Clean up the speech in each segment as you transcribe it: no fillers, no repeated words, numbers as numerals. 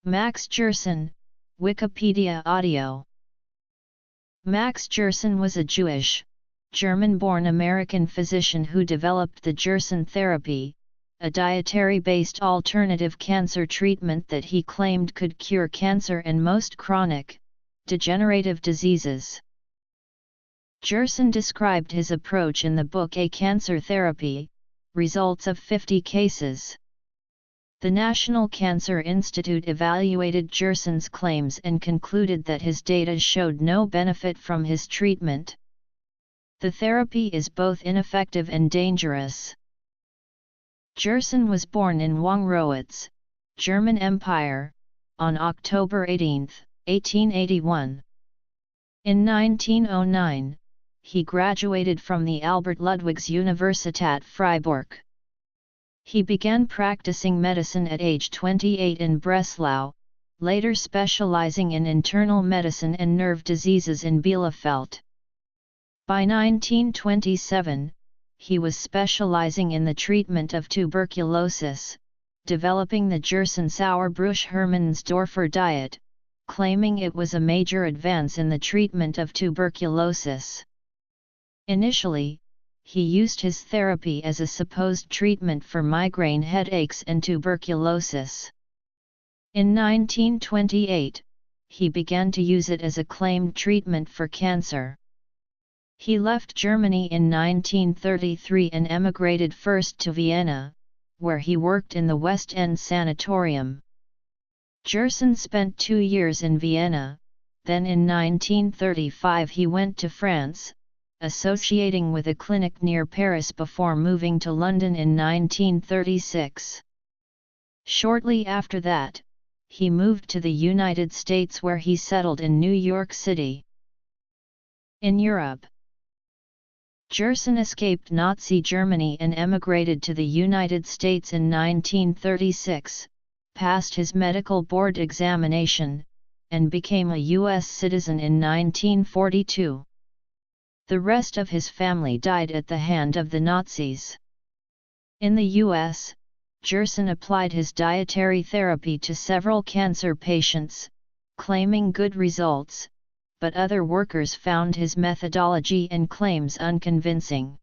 Max Gerson, Wikipedia audio. Max Gerson was a Jewish, German-born American physician who developed the Gerson therapy, a dietary-based alternative cancer treatment that he claimed could cure cancer and most chronic, degenerative diseases. Gerson described his approach in the book A Cancer Therapy, Results of 50 Cases. The National Cancer Institute evaluated Gerson's claims and concluded that his data showed no benefit from his treatment. The therapy is both ineffective and dangerous. Gerson was born in Wangerooge, German Empire, on October 18, 1881. In 1909, he graduated from the Albert Ludwigs Universität Freiburg. He began practicing medicine at age 28 in Breslau, later specializing in internal medicine and nerve diseases in Bielefeld. By 1927, he was specializing in the treatment of tuberculosis, developing the Gerson-Sauerbruch-Hermannsdorfer diet, claiming it was a major advance in the treatment of tuberculosis. Initially, he used his therapy as a supposed treatment for migraine headaches and tuberculosis. In 1928, he began to use it as a claimed treatment for cancer. He left Germany in 1933 and emigrated first to Vienna, where he worked in the West End Sanatorium. Gerson spent 2 years in Vienna, then in 1935 he went to France, associating with a clinic near Paris before moving to London in 1936. Shortly after that, he moved to the United States where he settled in New York City. In Europe, Gerson escaped Nazi Germany and emigrated to the United States in 1936, passed his medical board examination, and became a U.S. citizen in 1942. The rest of his family died at the hand of the Nazis. In the U.S., Gerson applied his dietary therapy to several cancer patients, claiming good results, but other workers found his methodology and claims unconvincing.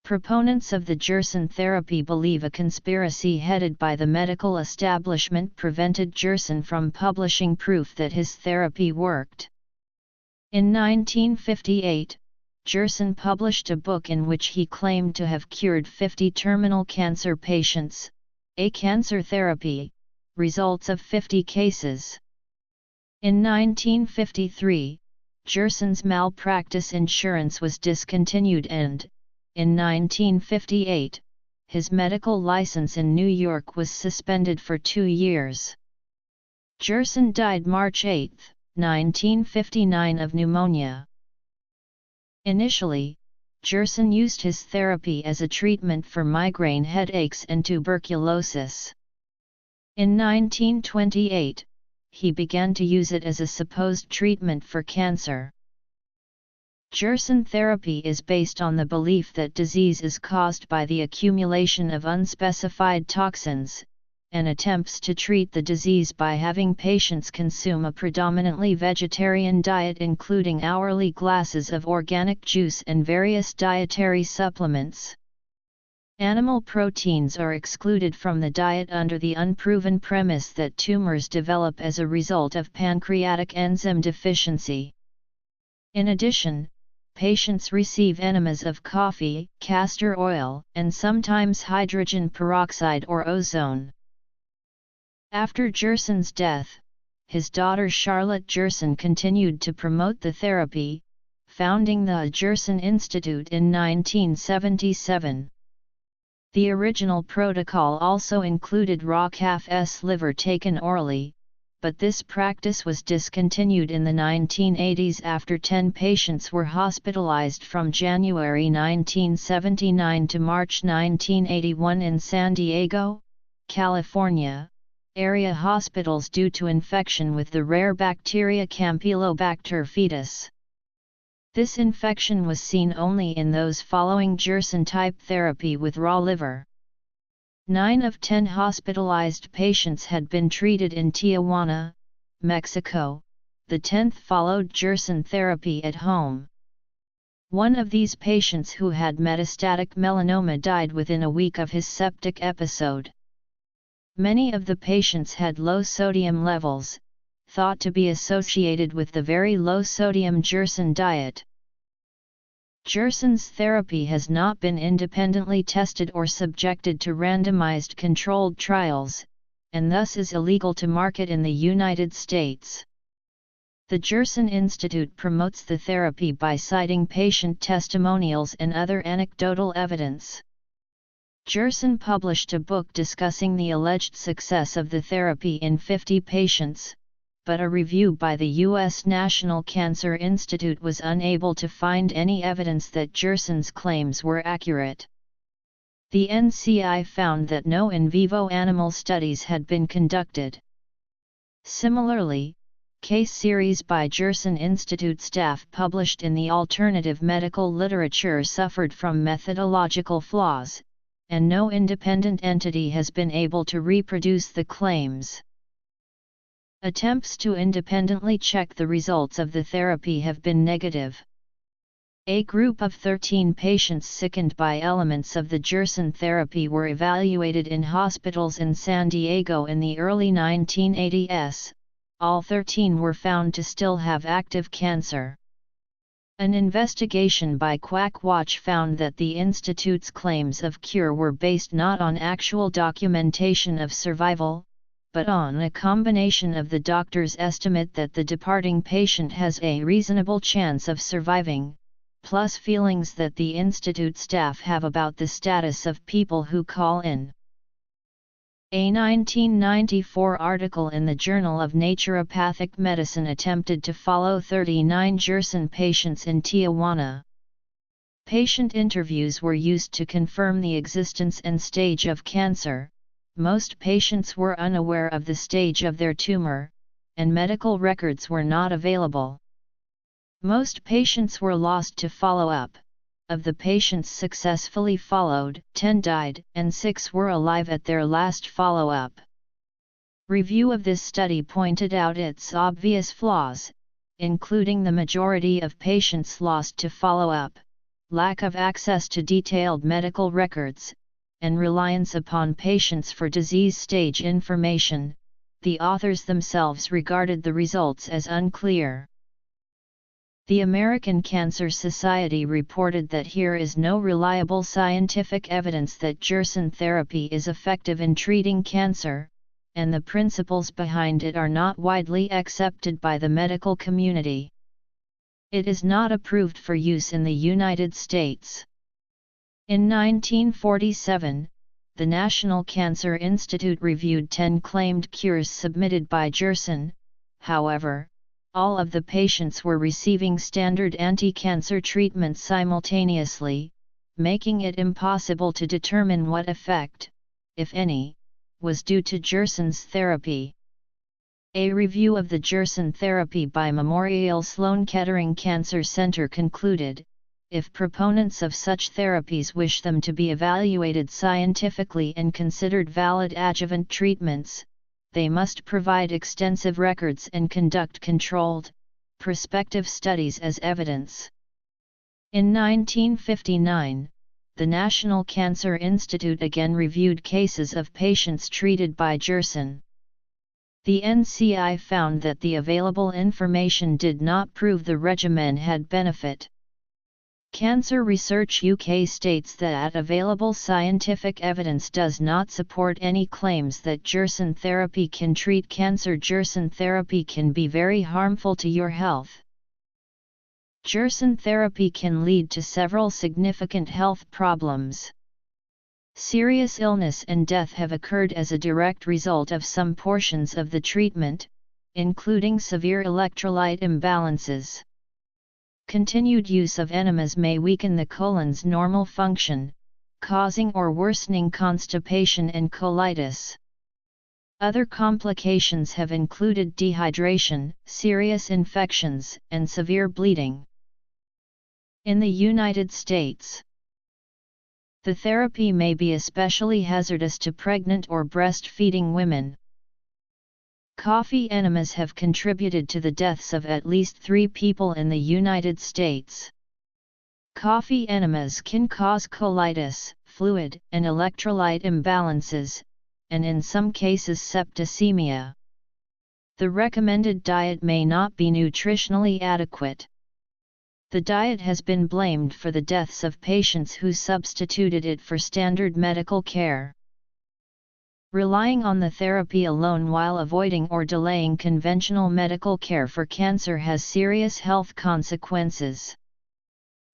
Proponents of the Gerson therapy believe a conspiracy headed by the medical establishment prevented Gerson from publishing proof that his therapy worked. In 1958, Gerson published a book in which he claimed to have cured 50 terminal cancer patients, A Cancer Therapy, Results of 50 Cases. In 1953, Gerson's malpractice insurance was discontinued and, in 1958, his medical license in New York was suspended for 2 years. Gerson died March 8, 1959 of pneumonia. Initially, Gerson used his therapy as a treatment for migraine headaches and tuberculosis. In 1928, he began to use it as a supposed treatment for cancer. Gerson therapy is based on the belief that disease is caused by the accumulation of unspecified toxins, and attempts to treat the disease by having patients consume a predominantly vegetarian diet including hourly glasses of organic juice and various dietary supplements. Animal proteins are excluded from the diet under the unproven premise that tumors develop as a result of pancreatic enzyme deficiency. In addition, patients receive enemas of coffee, castor oil, and sometimes hydrogen peroxide or ozone. After Gerson's death, his daughter Charlotte Gerson continued to promote the therapy, founding the Gerson Institute in 1977. The original protocol also included raw calf's liver taken orally, but this practice was discontinued in the 1980s after 10 patients were hospitalized from January 1979 to March 1981 in San Diego, California, area hospitals due to infection with the rare bacteria Campylobacter foetus. This infection was seen only in those following Gerson-type therapy with raw liver. 9 of 10 hospitalized patients had been treated in Tijuana, Mexico. The 10th followed Gerson therapy at home. One of these patients who had metastatic melanoma died within a week of his septic episode. Many of the patients had low sodium levels, thought to be associated with the very low sodium Gerson diet. Gerson's therapy has not been independently tested or subjected to randomized controlled trials, and thus is illegal to market in the United States. The Gerson Institute promotes the therapy by citing patient testimonials and other anecdotal evidence. Gerson published a book discussing the alleged success of the therapy in 50 patients, but a review by the U.S. National Cancer Institute was unable to find any evidence that Gerson's claims were accurate. The NCI found that no in vivo animal studies had been conducted. Similarly, case series by Gerson Institute staff published in the alternative medical literature suffered from methodological flaws, and no independent entity has been able to reproduce the claims. Attempts to independently check the results of the therapy have been negative. A group of 13 patients sickened by elements of the Gerson therapy were evaluated in hospitals in San Diego in the early 1980s. All 13 were found to still have active cancer. An investigation by Quackwatch found that the Institute's claims of cure were based not on actual documentation of survival, but on a combination of the doctor's estimate that the departing patient has a reasonable chance of surviving, plus feelings that the Institute staff have about the status of people who call in. A 1994 article in the Journal of Naturopathic Medicine attempted to follow 39 Gerson patients in Tijuana. Patient interviews were used to confirm the existence and stage of cancer. Most patients were unaware of the stage of their tumor, and medical records were not available. Most patients were lost to follow-up. Of the patients successfully followed, 10 died, and 6 were alive at their last follow-up. Review of this study pointed out its obvious flaws, including the majority of patients lost to follow-up, lack of access to detailed medical records, and reliance upon patients for disease stage information. The authors themselves regarded the results as unclear. The American Cancer Society reported that here is no reliable scientific evidence that Gerson therapy is effective in treating cancer, and the principles behind it are not widely accepted by the medical community. It is not approved for use in the United States. In 1947, the National Cancer Institute reviewed 10 claimed cures submitted by Gerson. However, all of the patients were receiving standard anti-cancer treatments simultaneously, making it impossible to determine what effect, if any, was due to Gerson's therapy. A review of the Gerson therapy by Memorial Sloan Kettering Cancer Center concluded, if proponents of such therapies wish them to be evaluated scientifically and considered valid adjuvant treatments, they must provide extensive records and conduct controlled, prospective studies as evidence. In 1959, the National Cancer Institute again reviewed cases of patients treated by Gerson. The NCI found that the available information did not prove the regimen had benefit. Cancer Research UK states that available scientific evidence does not support any claims that Gerson therapy can treat cancer. Gerson therapy can be very harmful to your health. Gerson therapy can lead to several significant health problems. Serious illness and death have occurred as a direct result of some portions of the treatment, including severe electrolyte imbalances. Continued use of enemas may weaken the colon's normal function, causing or worsening constipation and colitis. Other complications have included dehydration, serious infections, and severe bleeding. In the United States, The therapy may be especially hazardous to pregnant or breastfeeding women. Coffee enemas have contributed to the deaths of at least 3 people in the United States. Coffee enemas can cause colitis, fluid and electrolyte imbalances, and in some cases septicemia. The recommended diet may not be nutritionally adequate. The diet has been blamed for the deaths of patients who substituted it for standard medical care. Relying on the therapy alone while avoiding or delaying conventional medical care for cancer has serious health consequences.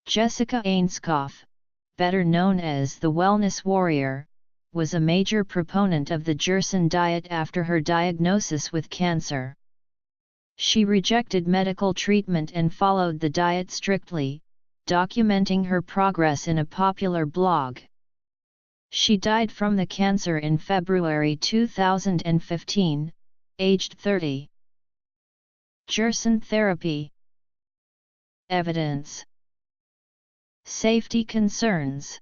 Jessica Ainscough, better known as the Wellness Warrior, was a major proponent of the Gerson diet after her diagnosis with cancer. She rejected medical treatment and followed the diet strictly, documenting her progress in a popular blog. She died from the cancer in February 2015, aged 30. Gerson therapy. Evidence. Safety concerns.